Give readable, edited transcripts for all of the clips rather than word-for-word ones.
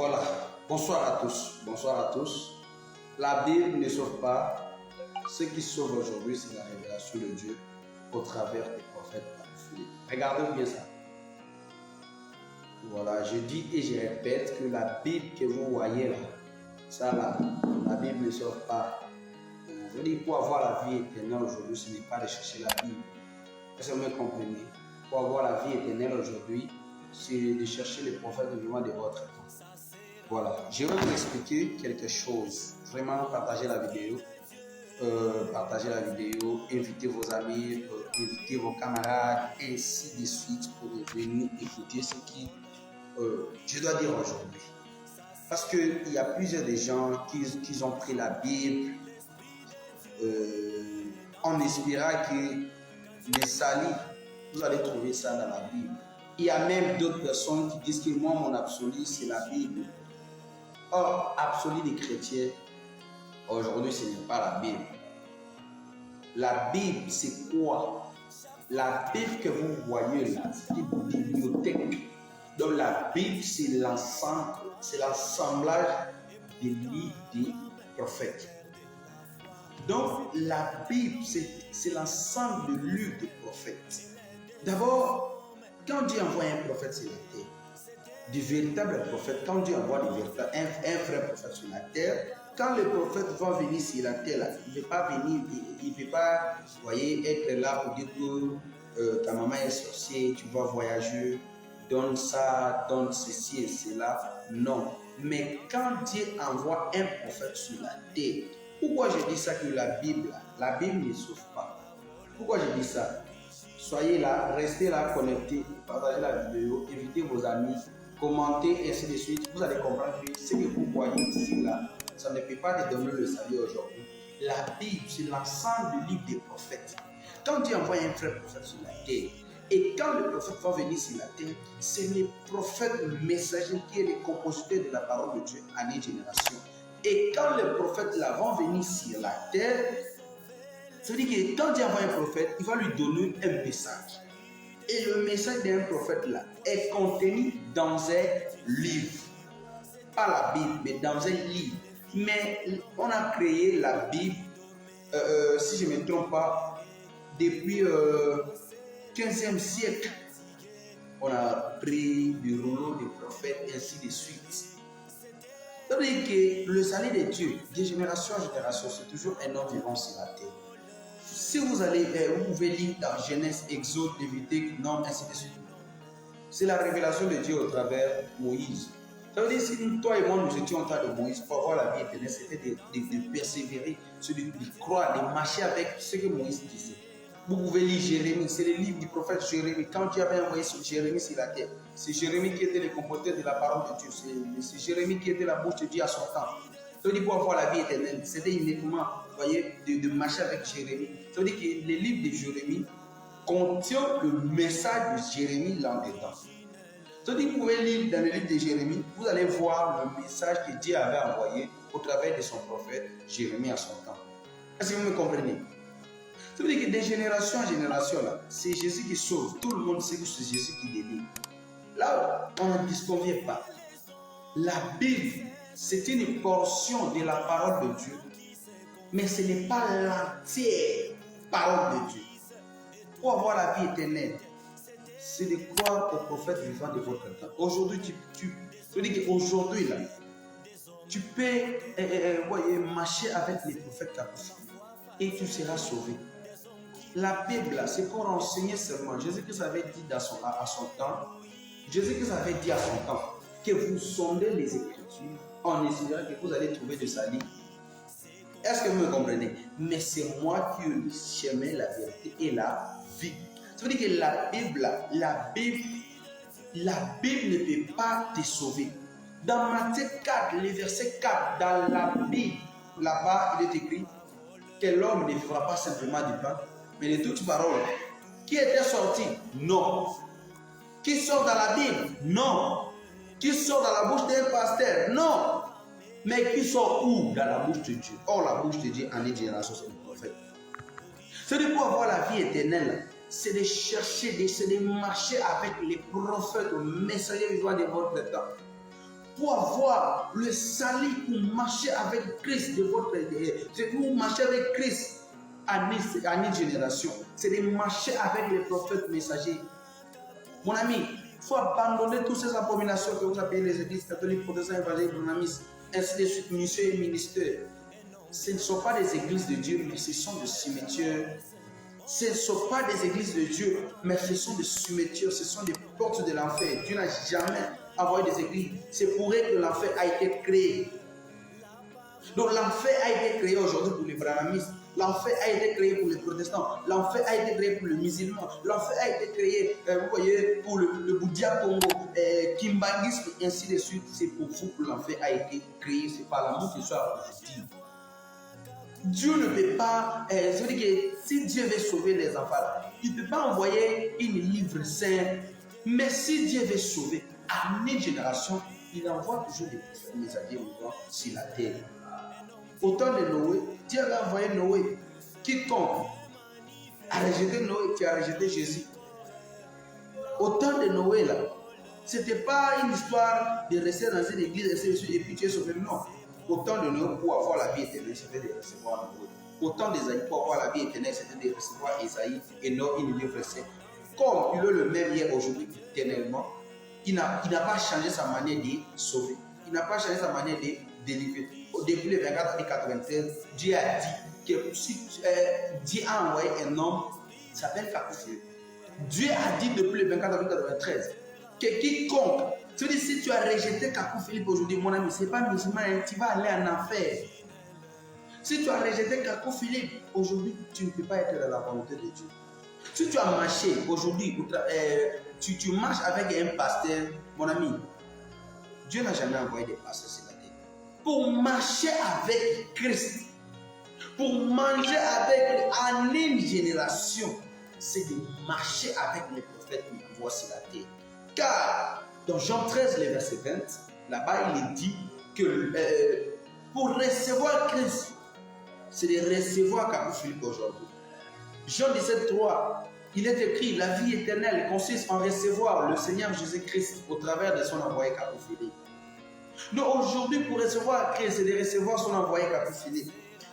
Voilà. Bonsoir à tous. Bonsoir à tous. La Bible ne sauve pas. Ce qui sauve aujourd'hui, c'est la révélation de Dieu au travers des prophètes parfumés. Regardez bien ça. Voilà, je dis et je répète que la Bible que vous voyez là, ça là, la Bible ne sauve pas. Je veux dire, pour avoir la vie éternelle aujourd'hui, ce n'est pas de chercher la Bible. Est-ce que vous me comprenez? Pour avoir la vie éternelle aujourd'hui, c'est de chercher les prophètes du vivant de votre temps. Voilà, je vais vous expliquer quelque chose. Vraiment, partagez la vidéo. Invitez vos amis, invitez vos camarades, ainsi de suite pour venir écouter ce qui je dois dire aujourd'hui. Parce qu'il y a plusieurs des gens qui ont pris la Bible en espérant que les salis, vous allez trouver ça dans la Bible. Il y a même d'autres personnes qui disent que moi, mon absolu, c'est la Bible. Or, absolu des chrétiens, aujourd'hui, ce n'est pas la Bible. La Bible, c'est quoi? La Bible que vous voyez là, c'est une bibliothèque. Donc, la Bible, c'est l'ensemble, c'est l'assemblage des livres des prophètes. Donc, la Bible, c'est l'ensemble de livres des prophètes. D'abord, quand Dieu envoie un prophète sur la terre, du véritable prophète, quand Dieu envoie un vrai prophète sur la terre, quand le prophète va venir sur la terre, là, il ne peut pas venir, il ne peut pas, voyez, être là pour dire que ta maman est sorcière, tu vas voyager, donne ça, donne ceci et cela. Non. Mais quand Dieu envoie un prophète sur la terre, pourquoi je dis ça que la Bible ne sauve pas? Pourquoi je dis ça? Soyez là, restez là, connectés, partagez la vidéo, invitez vos amis, commentez, ainsi de suite. Vous allez comprendre que ce que vous voyez ici, là, ça ne peut pas te donner le salut aujourd'hui. La Bible, c'est l'ensemble du livre des prophètes. Quand Dieu envoie un vrai prophète sur la terre, et quand le prophète va venir sur la terre, c'est le prophète, le messager qui est le compositeur de la parole de Dieu à une génération. Et quand le prophète là va venir sur la terre, ça veut dire que quand Dieu envoie un prophète, il va lui donner un message. Et le message d'un prophète là est contenu dans un livre. Pas la Bible, mais dans un livre. Mais on a créé la Bible, si je ne me trompe pas, depuis 15e siècle. On a pris du rouleau des prophètes, ainsi de suite. Ça veut dire que le salut de Dieu, de génération en génération, c'est toujours un homme vivant sur la terre. Si vous allez, vous pouvez lire dans Genèse, Exode, Lévitique, Nombre, ainsi de suite. C'est la révélation de Dieu au travers Moïse. Ça veut dire si toi et moi nous étions en temps de Moïse, pour avoir la vie éternelle, c'était de persévérer, de croire, de marcher avec ce que Moïse disait. Vous pouvez lire Jérémie, c'est le livre du prophète Jérémie. Quand Dieu avait envoyé Jérémie sur la terre, c'est Jérémie qui était le comporteur de la parole de Dieu. C'est Jérémie qui était la bouche de Dieu à son temps. Ça veut dire pour avoir la vie éternelle, c'était uniquement, voyez, de marcher avec Jérémie. Ça veut dire que le livre de Jérémie contient le message de Jérémie là-dedans. Ça veut dire que vous pouvez lire dans le livre de Jérémie, vous allez voir le message que Dieu avait envoyé au travers de son prophète Jérémie à son temps. Est-ce que vous me comprenez? Ça veut dire que de génération en génération, c'est Jésus qui sauve. Tout le monde sait que c'est Jésus qui délivre. Là, on ne disconvient pas. La Bible, c'est une portion de la parole de Dieu. Mais ce n'est pas l'entière parole de Dieu. Pour avoir la vie éternelle, c'est de croire au prophète vivant de votre temps. Aujourd'hui, ça veut dire qu'aujourd'hui, là, tu peux marcher avec les prophètes capables et tu seras sauvé. La Bible, là, c'est pour enseigner seulement. Jésus-Christ avait dit à son temps, Jésus-Christ avait dit à son temps que vous sondez les Écritures en espérant que vous allez trouver de salut. Est-ce que vous me comprenez? Mais c'est moi qui ai le chemin, la vérité et la vie. Ça veut dire que la Bible ne peut pas te sauver. Dans Matthieu 4, le verset 4, dans la Bible, là-bas, il est écrit que l'homme ne vivra pas simplement du pain, mais de toute parole. Qui était sorti? Non. Qui sort dans la Bible? Non. Qui sort dans la bouche d'un pasteur? Non. Mais qui sort où? Dans la bouche de Dieu. Or, la bouche de Dieu en est génération, c'est le prophète. C'est de pour avoir la vie éternelle, c'est de chercher, c'est de marcher avec les prophètes, les messagers vivants de votre temps. pour avoir le salut, pour marcher avec Christ de votre vous marchez avec Christ à une génération. C'est de marcher avec les prophètes messagers. Mon ami, il faut abandonner toutes ces abominations que vous appelez les églises catholiques, protestants, évangéliques, brahmanistes, ainsi de suite, ministères et ministères. Ce ne sont pas des églises de Dieu, mais ce sont des cimetières. Ce ne sont pas des églises de Dieu, mais ce sont des cimetières, ce sont des portes de l'enfer. Dieu n'a jamais envoyé des églises. C'est pour eux que l'enfer a été créé. Donc l'enfer a été créé aujourd'hui pour les brahmanistes. L'enfer a été créé pour les protestants. L'enfer a été créé pour les musulmans. L'enfer a été créé, vous voyez, pour le Bouddha Congo, Kimbangisme, et ainsi de suite. C'est pour vous que l'enfer a été créé. C'est par l'amour que soit dit. Dieu ne peut pas, c'est-à-dire que si Dieu veut sauver les enfants, il ne peut pas envoyer une livre sainte. Mais si Dieu veut sauver à une génération, il envoie toujours des prophètes messagers sur la terre. Au temps de Noé, Dieu avait envoyé Noé. Quiconque a rejeté Noé, qui a rejeté Jésus. Au temps de Noé, là, ce n'était pas une histoire de rester dans une église et puis tu es sauvé. Non. Au temps de Noé, pour avoir la vie éternelle, c'était de recevoir Noé. Au temps d'Ésaïe, pour avoir la vie éternelle, c'était de recevoir Ésaïe et non une livre sainte. Comme il est le même hier, aujourd'hui, éternellement, il n'a pas changé sa manière de sauver. Il n'a pas changé sa manière de délivrer. Au début, le 24 avril 93, Dieu a dit que si Dieu a envoyé un homme, il s'appelle Kakoufé. Dieu a dit depuis le 24 avril 93 que quiconque, c'est-à-dire si tu as rejeté Kakou Philippe aujourd'hui, mon ami, ce n'est pas musulman, tu vas aller en enfer. Si tu as rejeté Kakou Philippe aujourd'hui, tu ne peux pas être dans la volonté de Dieu. Si tu as marché aujourd'hui, tu marches avec un pasteur, mon ami, Dieu n'a jamais envoyé des pasteurs sur la terre. Pour marcher avec Christ, pour manger avec en une génération, c'est de marcher avec les prophètes qui envoient sur la terre. Car dans Jean 13, le verset 20, là-bas il est dit que pour recevoir Christ, c'est de recevoir Kakou Philippe aujourd'hui. Jean 17, 3, il est écrit, la vie éternelle consiste en recevoir le Seigneur Jésus-Christ au travers de son envoyé Kakou Philippe. Donc aujourd'hui, pour recevoir Christ, c'est de recevoir son envoyé Kakou Philippe.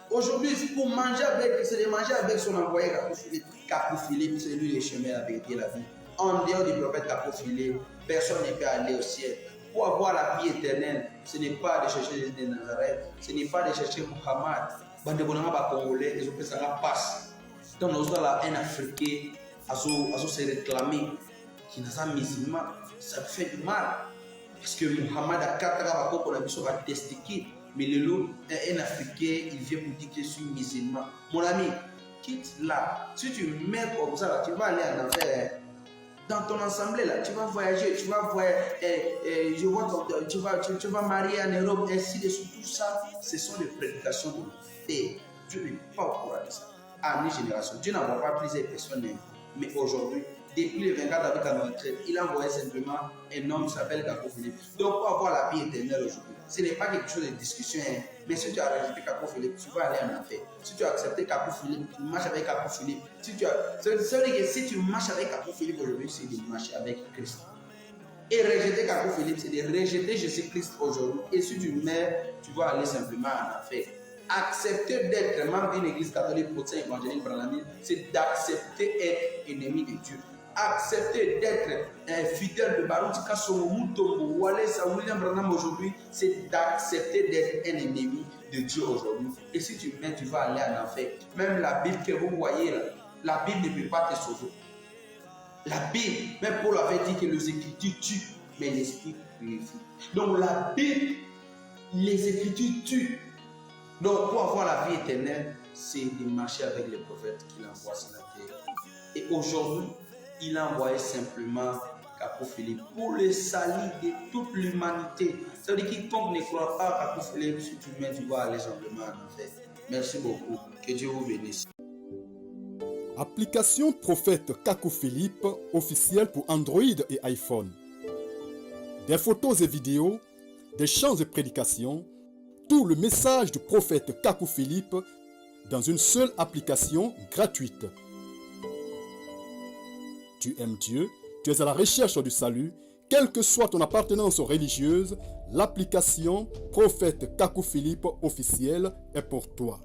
Aujourd'hui, pour manger avec, c'est de manger avec son envoyé Kakou Philippe. Kakou Philippe, c'est lui le chemin, la vérité, la vie. En dehors du prophète Kakou Philippe, personne ne peut aller au ciel. Pour avoir la vie éternelle, ce n'est pas de chercher Jésus de Nazareth, ce n'est pas de chercher Muhammad. Bande bonhommes congolais, ils ont fait ça la passe. Donc nous avons un Africain à se réclamer qui n'a pas musulman, ça fait du mal. Parce que Muhammad a 4 ans pour la mission va testifier. Mais le loup, un Africain, il vient pour dire que je suis musulman. Mon ami, quitte là. Si tu mets comme ça, là, tu vas aller en enfer. Dans ton assemblée, là, tu vas voyager, tu vas tu vas marier en Europe, ainsi de suite. Tout ça, ce sont des prédications de l'enfer. Dieu n'est pas au courant de ça. À une génération, Dieu n'envoie pas plusieurs personnes, mais aujourd'hui, depuis le 24 avril 93, il a envoyé simplement un homme qui s'appelle Kakou Philippe. Donc, pour avoir la vie éternelle aujourd'hui, ce n'est pas quelque chose de discussion, mais si tu as rejeté Kakou Philippe, tu vas aller en enfer. Si tu as accepté Kakou Philippe, tu marches avec Kakou Philippe. Si tu marches avec Kakou Philippe aujourd'hui, c'est de marcher avec Christ. Et rejeter Kakou Philippe, c'est de rejeter Jésus-Christ aujourd'hui. Et si tu meurs, tu vas aller simplement en enfer. Accepter d'être membre d'une église catholique, protestante, évangélique, brahmanique, c'est d'accepter être ennemi de Dieu. Accepter d'être fidèle de Baruch Kassomo, Mutombo, Wallace, William Branham aujourd'hui, c'est d'accepter d'être un ennemi de Dieu aujourd'hui. Et si tu mets, tu vas aller en enfer. Même la Bible que vous voyez là, la Bible ne peut pas te sauver. La Bible, même Paul avait dit que les Écritures tuent, mais l'Esprit purifie. Donc la Bible, les Écritures tuent. Donc pour avoir la vie éternelle, c'est de marcher avec les prophètes qu'il envoie sur la terre. Et aujourd'hui, il a envoyé simplement Kakou Philippe pour le salut de toute l'humanité. Ça veut dire quiconque ne croit pas à Kakou Philippe, si tu mets, tu vas aller simplement en enfer. Merci beaucoup. Que Dieu vous bénisse. Application Prophète Kakou Philippe officielle pour Android et iPhone. Des photos et vidéos, des chants et prédications, tout le message du prophète Kakou Philippe dans une seule application gratuite. Tu aimes Dieu, tu es à la recherche du salut, quelle que soit ton appartenance religieuse, L'application Prophète Kakou Philippe officiel est pour toi.